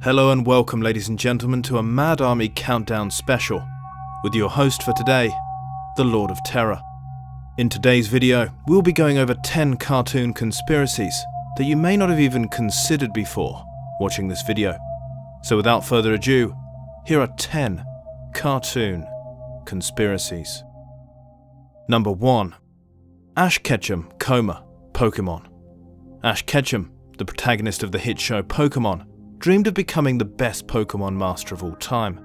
Hello and welcome, ladies and gentlemen, to a Mad Army Countdown special, with your host for today, the Lord of Terror. In today's video, we'll be going over 10 cartoon conspiracies that you may not have even considered before watching this video. So without further ado, here are 10 cartoon conspiracies. Number 1. Ash Ketchum, Coma, Pokémon. Ash Ketchum, the protagonist of the hit show Pokémon, dreamed of becoming the best Pokémon master of all time.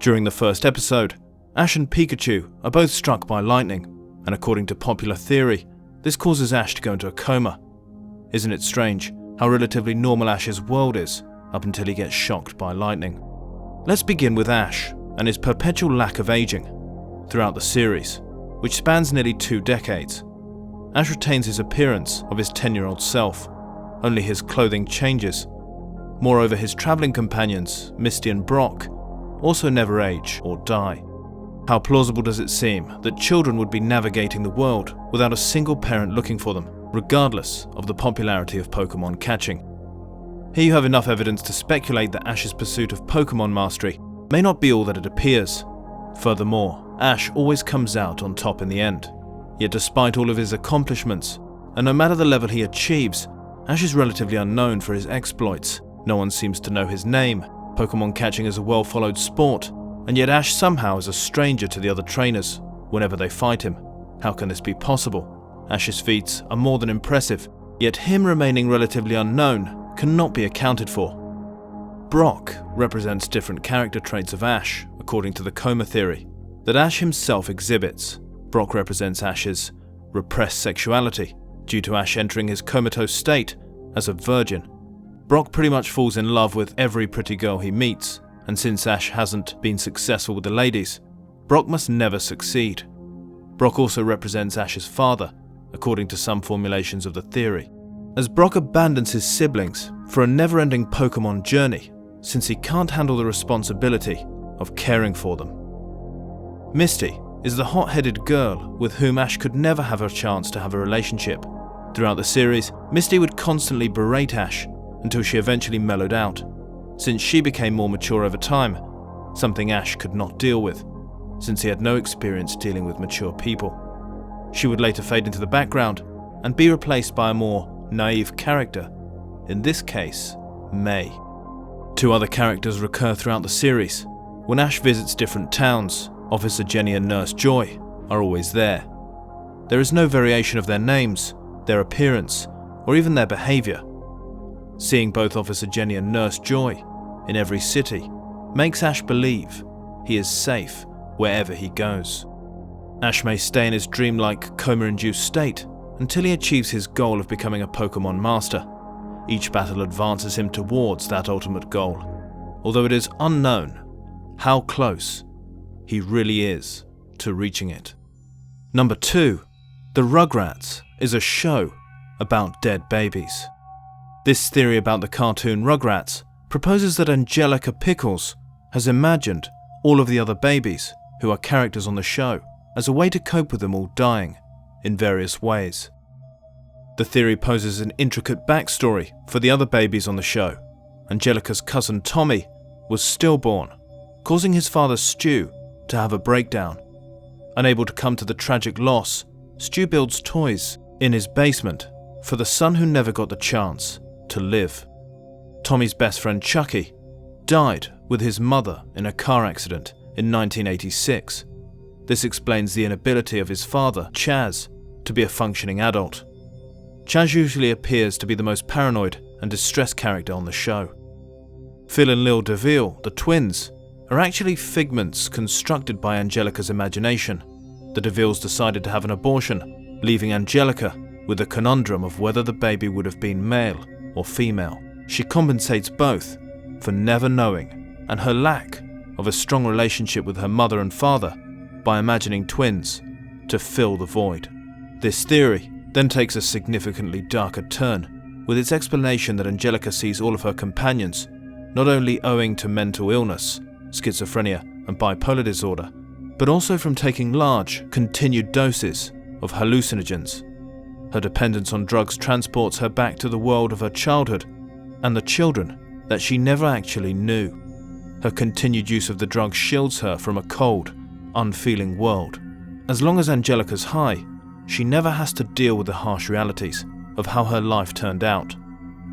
During the first episode, Ash and Pikachu are both struck by lightning, and according to popular theory, this causes Ash to go into a coma. Isn't it strange how relatively normal Ash's world is up until he gets shocked by lightning? Let's begin with Ash and his perpetual lack of aging. Throughout the series, which spans nearly 2 decades, Ash retains his appearance of his 10-year-old self, only his clothing changes. Moreover, his travelling companions, Misty and Brock, also never age or die. How plausible does it seem that children would be navigating the world without a single parent looking for them, regardless of the popularity of Pokémon catching? Here you have enough evidence to speculate that Ash's pursuit of Pokémon mastery may not be all that it appears. Furthermore, Ash always comes out on top in the end. Yet despite all of his accomplishments, and no matter the level he achieves, Ash is relatively unknown for his exploits. No one seems to know his name. Pokémon catching is a well-followed sport, and yet Ash somehow is a stranger to the other trainers whenever they fight him. How can this be possible? Ash's feats are more than impressive, yet him remaining relatively unknown cannot be accounted for. Brock represents different character traits of Ash, according to the Coma theory, that Ash himself exhibits. Brock represents Ash's repressed sexuality, due to Ash entering his comatose state as a virgin. Brock pretty much falls in love with every pretty girl he meets, and since Ash hasn't been successful with the ladies, Brock must never succeed. Brock also represents Ash's father, according to some formulations of the theory, as Brock abandons his siblings for a never-ending Pokémon journey, since he can't handle the responsibility of caring for them. Misty is the hot-headed girl with whom Ash could never have a chance to have a relationship. Throughout the series, Misty would constantly berate Ash until she eventually mellowed out, since she became more mature over time, something Ash could not deal with, since he had no experience dealing with mature people. She would later fade into the background and be replaced by a more naive character, in this case, May. 2 other characters recur throughout the series. When Ash visits different towns, Officer Jenny and Nurse Joy are always there. There is no variation of their names, their appearance, or even their behaviour. Seeing both Officer Jenny and Nurse Joy in every city makes Ash believe he is safe wherever he goes. Ash may stay in his dreamlike coma-induced state until he achieves his goal of becoming a Pokémon master. Each battle advances him towards that ultimate goal, although it is unknown how close he really is to reaching it. Number 2. The Rugrats is a show about dead babies. This theory about the cartoon Rugrats proposes that Angelica Pickles has imagined all of the other babies who are characters on the show as a way to cope with them all dying in various ways. The theory poses an intricate backstory for the other babies on the show. Angelica's cousin Tommy was stillborn, causing his father Stu to have a breakdown. Unable to come to the tragic loss, Stu builds toys in his basement for the son who never got the chance to live. Tommy's best friend Chucky died with his mother in a car accident in 1986. This explains the inability of his father, Chaz, to be a functioning adult. Chaz usually appears to be the most paranoid and distressed character on the show. Phil and Lil DeVille, the twins, are actually figments constructed by Angelica's imagination. The DeVilles decided to have an abortion, leaving Angelica with the conundrum of whether the baby would have been male or female. She compensates both for never knowing and her lack of a strong relationship with her mother and father by imagining twins to fill the void. This theory then takes a significantly darker turn, with its explanation that Angelica sees all of her companions not only owing to mental illness, schizophrenia and bipolar disorder, but also from taking large, continued doses of hallucinogens. Her dependence on drugs transports her back to the world of her childhood, and the children that she never actually knew. Her continued use of the drug shields her from a cold, unfeeling world. As long as Angelica's high, she never has to deal with the harsh realities of how her life turned out.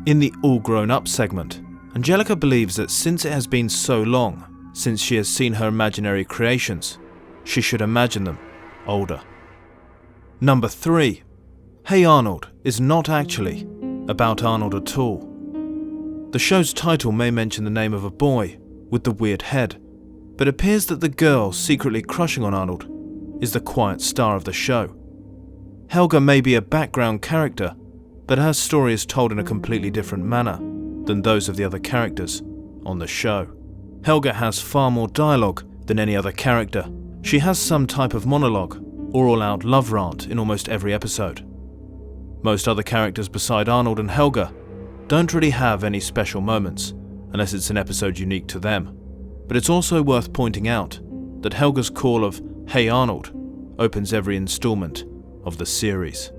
In the All Grown Up segment, Angelica believes that since it has been so long since she has seen her imaginary creations, she should imagine them older. Number 3. Hey Arnold is not actually about Arnold at all. The show's title may mention the name of a boy with the weird head, but it appears that the girl secretly crushing on Arnold is the quiet star of the show. Helga may be a background character, but her story is told in a completely different manner than those of the other characters on the show. Helga has far more dialogue than any other character. She has some type of monologue or all-out love rant in almost every episode. Most other characters beside Arnold and Helga don't really have any special moments, unless it's an episode unique to them. But it's also worth pointing out that Helga's call of "Hey Arnold" opens every installment of the series.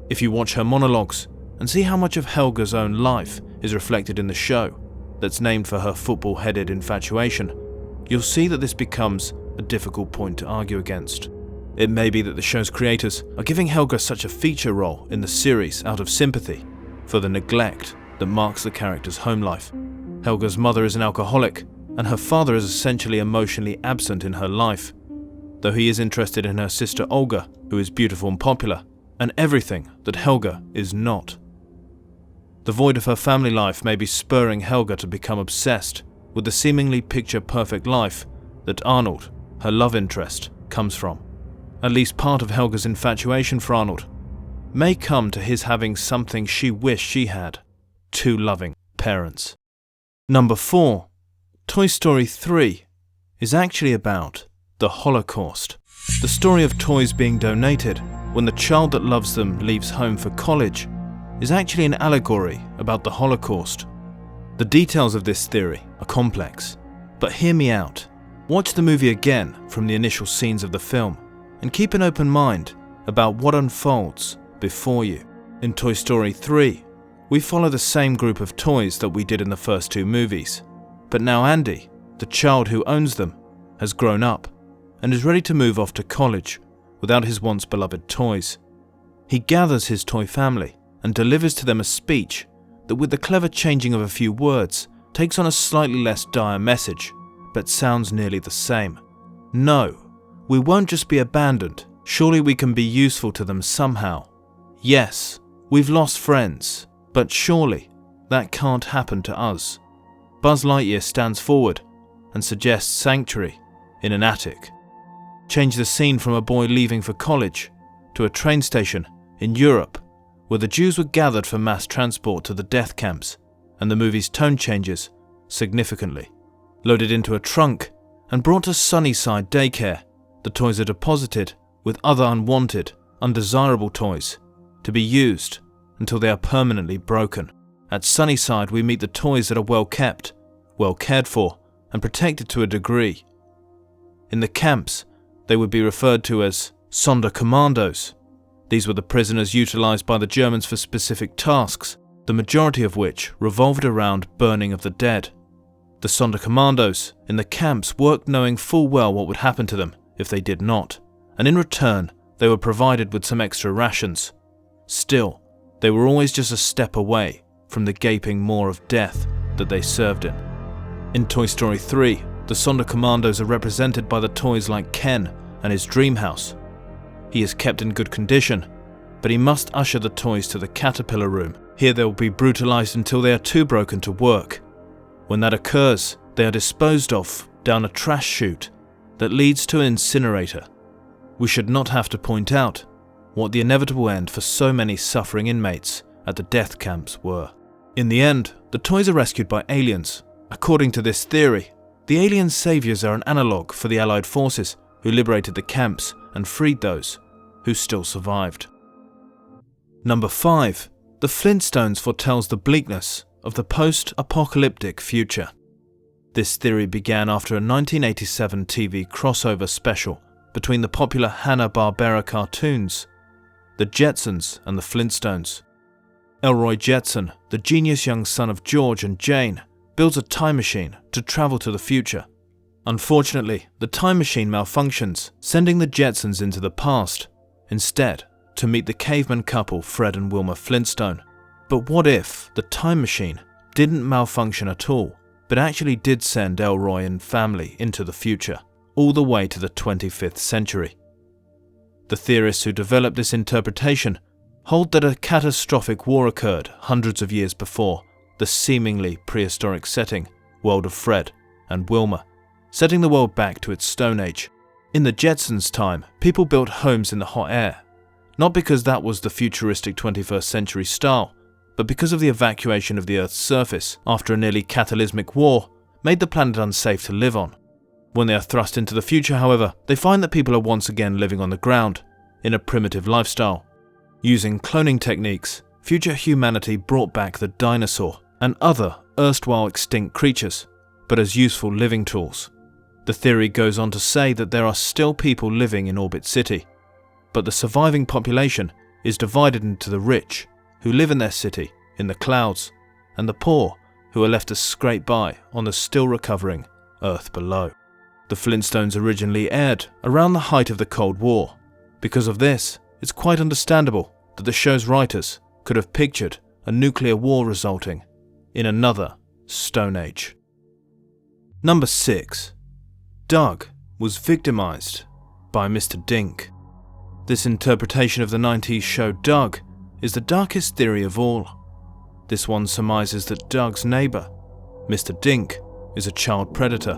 If you watch her monologues and see how much of Helga's own life is reflected in the show, that's named for her football-headed infatuation, you'll see that this becomes a difficult point to argue against. It may be that the show's creators are giving Helga such a feature role in the series out of sympathy for the neglect that marks the character's home life. Helga's mother is an alcoholic, and her father is essentially emotionally absent in her life, though he is interested in her sister Olga, who is beautiful and popular, and everything that Helga is not. The void of her family life may be spurring Helga to become obsessed with the seemingly picture-perfect life that Arnold, her love interest, comes from. At least part of Helga's infatuation for Arnold may come to his having something she wished she had: two loving parents. Number 4. Toy Story 3 is actually about the Holocaust. The story of toys being donated when the child that loves them leaves home for college is actually an allegory about the Holocaust. The details of this theory are complex, but hear me out. Watch the movie again from the initial scenes of the film and keep an open mind about what unfolds before you. In Toy Story 3, we follow the same group of toys that we did in the first 2 movies, but now Andy, the child who owns them, has grown up and is ready to move off to college without his once beloved toys. He gathers his toy family and delivers to them a speech that, with the clever changing of a few words, takes on a slightly less dire message, but sounds nearly the same. No, we won't just be abandoned. Surely we can be useful to them somehow. Yes, we've lost friends, but surely that can't happen to us. Buzz Lightyear stands forward and suggests sanctuary in an attic. Change the scene from a boy leaving for college to a train station in Europe, where the Jews were gathered for mass transport to the death camps, and the movie's tone changes significantly. Loaded into a trunk and brought to Sunnyside daycare, the toys are deposited with other unwanted, undesirable toys to be used until they are permanently broken. At Sunnyside, we meet the toys that are well kept, well cared for, and protected to a degree. In the camps, they would be referred to as Sonderkommandos. These were the prisoners utilized by the Germans for specific tasks, the majority of which revolved around burning of the dead. The Sonderkommandos in the camps worked knowing full well what would happen to them if they did not, and in return they were provided with some extra rations. Still, they were always just a step away from the gaping maw of death that they served in. In Toy Story 3, the Sonderkommandos are represented by the toys like Ken and his dream house. He is kept in good condition, but he must usher the toys to the caterpillar room. Here they will be brutalized until they are too broken to work. When that occurs, they are disposed of down a trash chute that leads to an incinerator. We should not have to point out what the inevitable end for so many suffering inmates at the death camps were. In the end, the toys are rescued by aliens. According to this theory, the alien saviors are an analogue for the Allied forces who liberated the camps and freed those who still survived. Number 5. The Flintstones foretells the bleakness of the post-apocalyptic future. This theory began after a 1987 TV crossover special between the popular Hanna-Barbera cartoons, the Jetsons and the Flintstones. Elroy Jetson, the genius young son of George and Jane, builds a time machine to travel to the future. Unfortunately, the time machine malfunctions, sending the Jetsons into the past, instead to meet the caveman couple Fred and Wilma Flintstone. But what if the time machine didn't malfunction at all, but actually did send Elroy and family into the future, all the way to the 25th century? The theorists who developed this interpretation hold that a catastrophic war occurred hundreds of years before the seemingly prehistoric setting, world of Fred and Wilma, setting the world back to its Stone Age. In the Jetsons' time, people built homes in the hot air, not because that was the futuristic 21st century style, but because of the evacuation of the Earth's surface after a nearly cataclysmic war made the planet unsafe to live on. When they are thrust into the future, however, they find that people are once again living on the ground, in a primitive lifestyle. Using cloning techniques, future humanity brought back the dinosaur and other erstwhile extinct creatures, but as useful living tools. The theory goes on to say that there are still people living in Orbit City, but the surviving population is divided into the rich, who live in their city, in the clouds, and the poor, who are left to scrape by on the still recovering Earth below. The Flintstones originally aired around the height of the Cold War. Because of this, it's quite understandable that the show's writers could have pictured a nuclear war resulting in another Stone Age. Number 6. Doug was victimized by Mr. Dink. This interpretation of the 90s show Doug is the darkest theory of all. This one surmises that Doug's neighbor, Mr. Dink, is a child predator.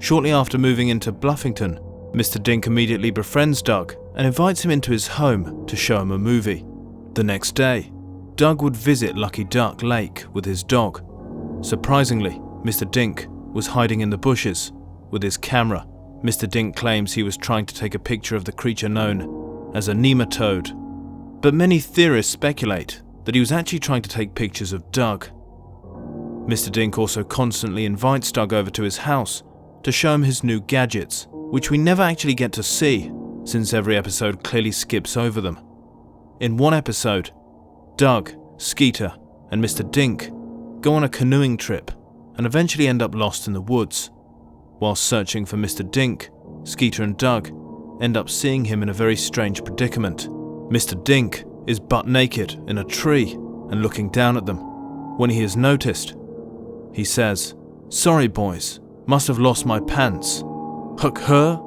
Shortly after moving into Bluffington, Mr. Dink immediately befriends Doug and invites him into his home to show him a movie. The next day, Doug would visit Lucky Duck Lake with his dog. Surprisingly, Mr. Dink was hiding in the bushes with his camera. Mr. Dink claims he was trying to take a picture of the creature known as a nematode, but many theorists speculate that he was actually trying to take pictures of Doug. Mr. Dink also constantly invites Doug over to his house to show him his new gadgets, which we never actually get to see, since every episode clearly skips over them. In one episode, Doug, Skeeter, and Mr. Dink go on a canoeing trip and eventually end up lost in the woods. While searching for Mr. Dink, Skeeter and Doug end up seeing him in a very strange predicament. Mr. Dink is butt naked in a tree and looking down at them. When he is noticed, he says, "Sorry boys, must have lost my pants. Hook her?"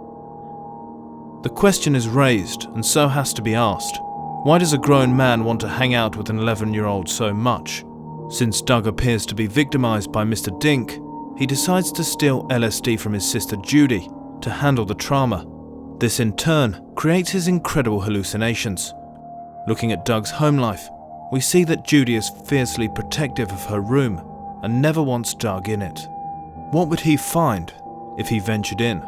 The question is raised and so has to be asked. Why does a grown man want to hang out with an 11-year-old so much? Since Doug appears to be victimized by Mr. Dink, he decides to steal LSD from his sister Judy to handle the trauma. This in turn creates his incredible hallucinations. Looking at Doug's home life, we see that Judy is fiercely protective of her room and never wants Doug in it. What would he find if he ventured in?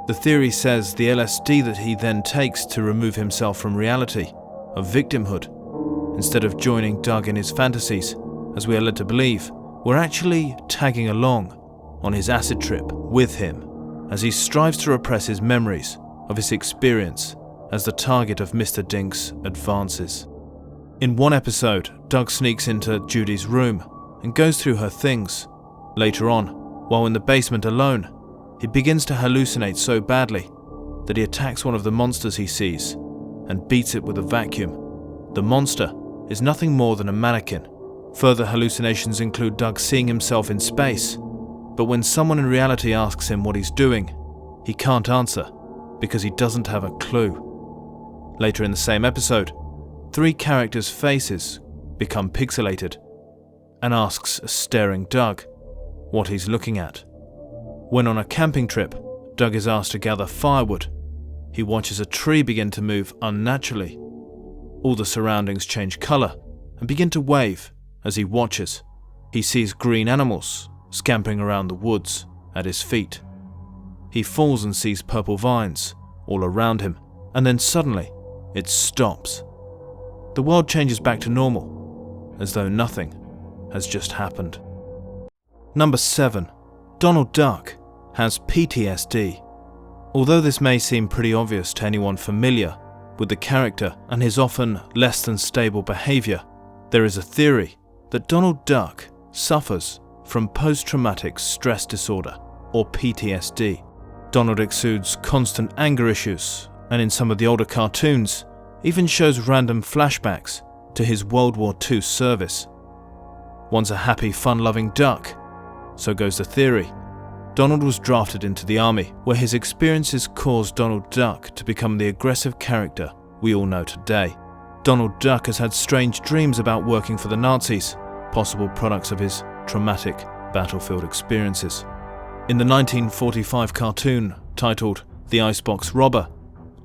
The theory says the LSD that he then takes to remove himself from reality, of victimhood, instead of joining Doug in his fantasies, as we are led to believe, we're actually tagging along on his acid trip with him as he strives to repress his memories of his experience as the target of Mr. Dink's advances. In one episode, Doug sneaks into Judy's room and goes through her things. Later on, while in the basement alone, he begins to hallucinate so badly that he attacks one of the monsters he sees and beats it with a vacuum. The monster is nothing more than a mannequin. Further hallucinations include Doug seeing himself in space, but when someone in reality asks him what he's doing, he can't answer because he doesn't have a clue. Later in the same episode, 3 characters' faces become pixelated and asks a staring Doug what he's looking at. When on a camping trip, Doug is asked to gather firewood. He watches a tree begin to move unnaturally. All the surroundings change color and begin to wave as he watches. He sees green animals scampering around the woods at his feet. He falls and sees purple vines all around him, and then suddenly it stops. The world changes back to normal, as though nothing has just happened. Number 7. Donald Duck has PTSD. Although this may seem pretty obvious to anyone familiar with the character and his often less than stable behavior, there is a theory that Donald Duck suffers from post-traumatic stress disorder, or PTSD. Donald exudes constant anger issues, and in some of the older cartoons, even shows random flashbacks to his World War II service. Once a happy, fun-loving duck, so goes the theory, Donald was drafted into the army, where his experiences caused Donald Duck to become the aggressive character we all know today. Donald Duck has had strange dreams about working for the Nazis, possible products of his traumatic battlefield experiences. In the 1945 cartoon titled The Icebox Robber,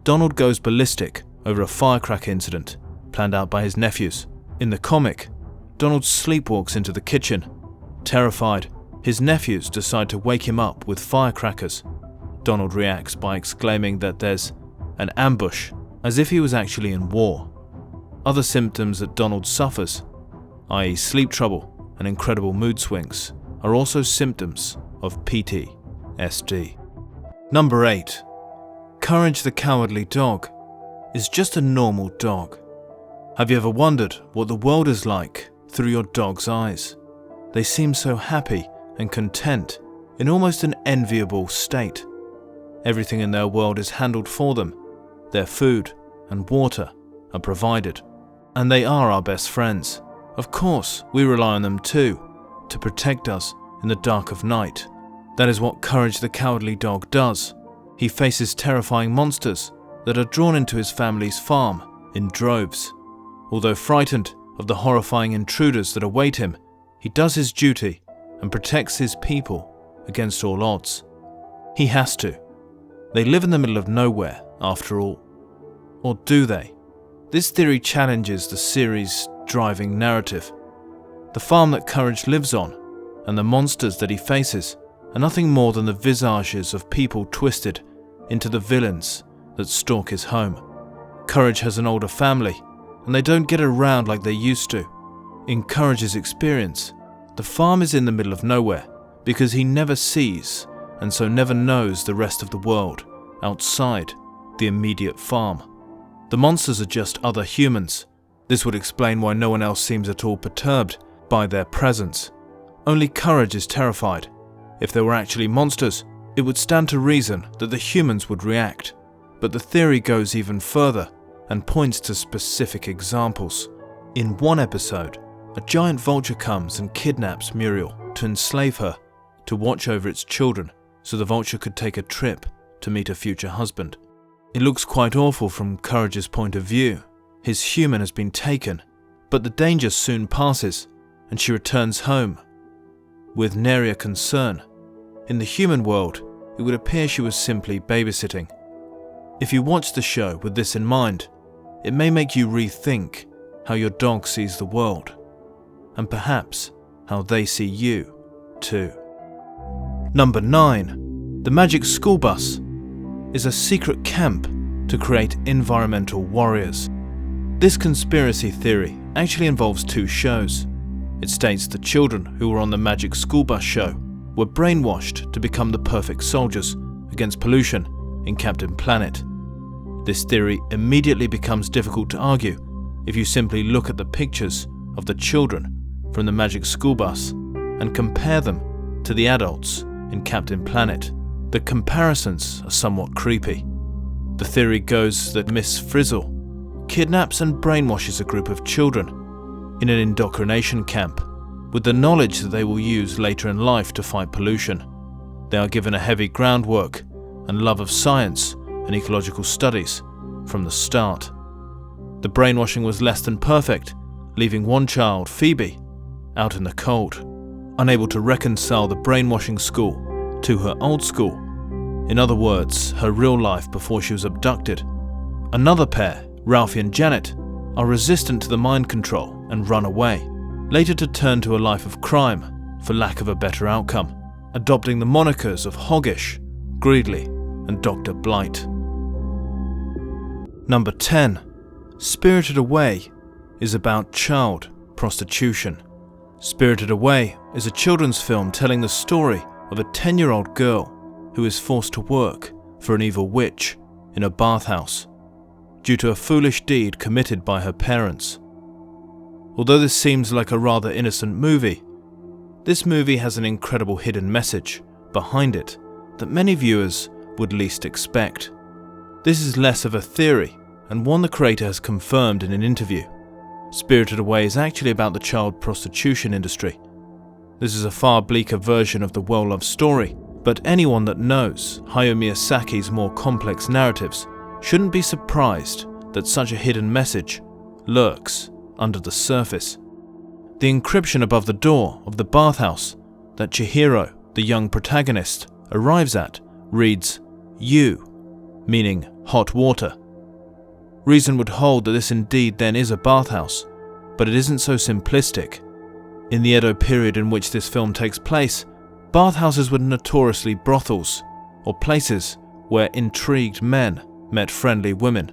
Donald goes ballistic over a firecracker incident planned out by his nephews. In the comic, Donald sleepwalks into the kitchen. Terrified, his nephews decide to wake him up with firecrackers. Donald reacts by exclaiming that there's an ambush, as if he was actually in war. Other symptoms that Donald suffers, i.e. sleep trouble and incredible mood swings, are also symptoms of PTSD. Number 8. Courage the Cowardly Dog is just a normal dog. Have you ever wondered what the world is like through your dog's eyes? They seem so happy and content, in almost an enviable state. Everything in their world is handled for them. Their food and water are provided. And they are our best friends. Of course, we rely on them too, to protect us in the dark of night. That is what Courage the Cowardly Dog does. He faces terrifying monsters that are drawn into his family's farm in droves. Although frightened of the horrifying intruders that await him, he does his duty and protects his people against all odds. He has to. They live in the middle of nowhere, after all. Or do they? This theory challenges the series' driving narrative. The farm that Courage lives on, and the monsters that he faces, are nothing more than the visages of people twisted into the villains that stalk his home. Courage has an older family, and they don't get around like they used to. In Courage's experience, the farm is in the middle of nowhere because he never sees and so never knows the rest of the world outside the immediate farm. The monsters are just other humans. This would explain why no one else seems at all perturbed by their presence. Only Courage is terrified. If there were actually monsters, it would stand to reason that the humans would react. But the theory goes even further and points to specific examples. In one episode, a giant vulture comes and kidnaps Muriel to enslave her, to watch over its children, so the vulture could take a trip to meet her future husband. It looks quite awful from Courage's point of view. His human has been taken, but the danger soon passes, and she returns home with nary a concern. In the human world, it would appear she was simply babysitting. If you watch the show with this in mind, it may make you rethink how your dog sees the world, and perhaps how they see you too. Number 9. The Magic School Bus is a secret camp to create environmental warriors. This conspiracy theory actually involves 2 shows. It states the children who were on the Magic School Bus show were brainwashed to become the perfect soldiers against pollution in Captain Planet. This theory immediately becomes difficult to argue if you simply look at the pictures of the children from the Magic School Bus and compare them to the adults in Captain Planet. The comparisons are somewhat creepy. The theory goes that Miss Frizzle kidnaps and brainwashes a group of children in an indoctrination camp with the knowledge that they will use later in life to fight pollution. They are given a heavy groundwork and love of science and ecological studies from the start. The brainwashing was less than perfect, leaving one child, Phoebe, out in the cold, unable to reconcile the brainwashing school to her old school. In other words, her real life before she was abducted. Another pair, Ralphie and Janet, are resistant to the mind control and run away, later to turn to a life of crime for lack of a better outcome, adopting the monikers of Hoggish, Greedly, and Dr. Blight. Number 10. Spirited Away is about child prostitution. Spirited Away is a children's film telling the story of a 10-year-old girl who is forced to work for an evil witch in a bathhouse due to a foolish deed committed by her parents. Although this seems like a rather innocent movie, this movie has an incredible hidden message behind it that many viewers would least expect. This is less of a theory, and one the creator has confirmed in an interview. Spirited Away is actually about the child prostitution industry. This is a far bleaker version of the well-loved story, but anyone that knows Hayao Miyazaki's more complex narratives shouldn't be surprised that such a hidden message lurks under the surface. The encryption above the door of the bathhouse that Chihiro, the young protagonist, arrives at reads "you," meaning hot water. Reason would hold that this indeed then is a bathhouse, but it isn't so simplistic. In the Edo period in which this film takes place, bathhouses were notoriously brothels, or places where intrigued men met friendly women.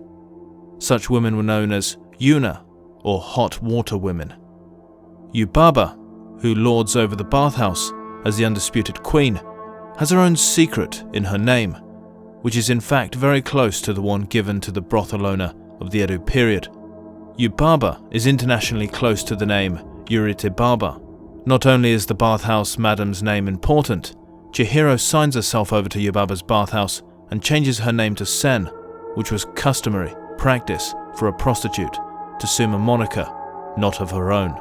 Such women were known as yuna, or hot water women. Yubaba, who lords over the bathhouse as the undisputed queen, has her own secret in her name, which is in fact very close to the one given to the brothel owner of the Edo period. Yubaba is internationally close to the name Yuritebaba. Not only is the bathhouse madam's name important, Chihiro signs herself over to Yubaba's bathhouse and changes her name to Sen, which was customary practice for a prostitute to assume a moniker not of her own.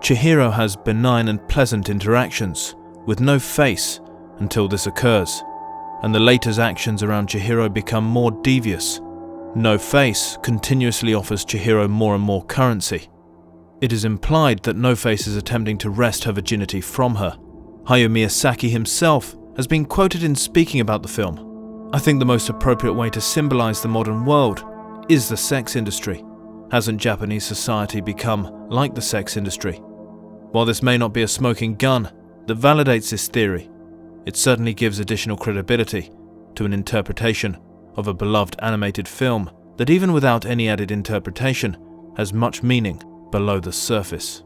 Chihiro has benign and pleasant interactions with no face until this occurs, and the later's actions around Chihiro become more devious. No Face continuously offers Chihiro more and more currency. It is implied that No Face is attempting to wrest her virginity from her. Hayao Miyazaki himself has been quoted in speaking about the film. "I think the most appropriate way to symbolize the modern world is the sex industry. Hasn't Japanese society become like the sex industry? While this may not be a smoking gun that validates this theory, it certainly gives additional credibility to an interpretation of a beloved animated film that even without any added interpretation has much meaning below the surface."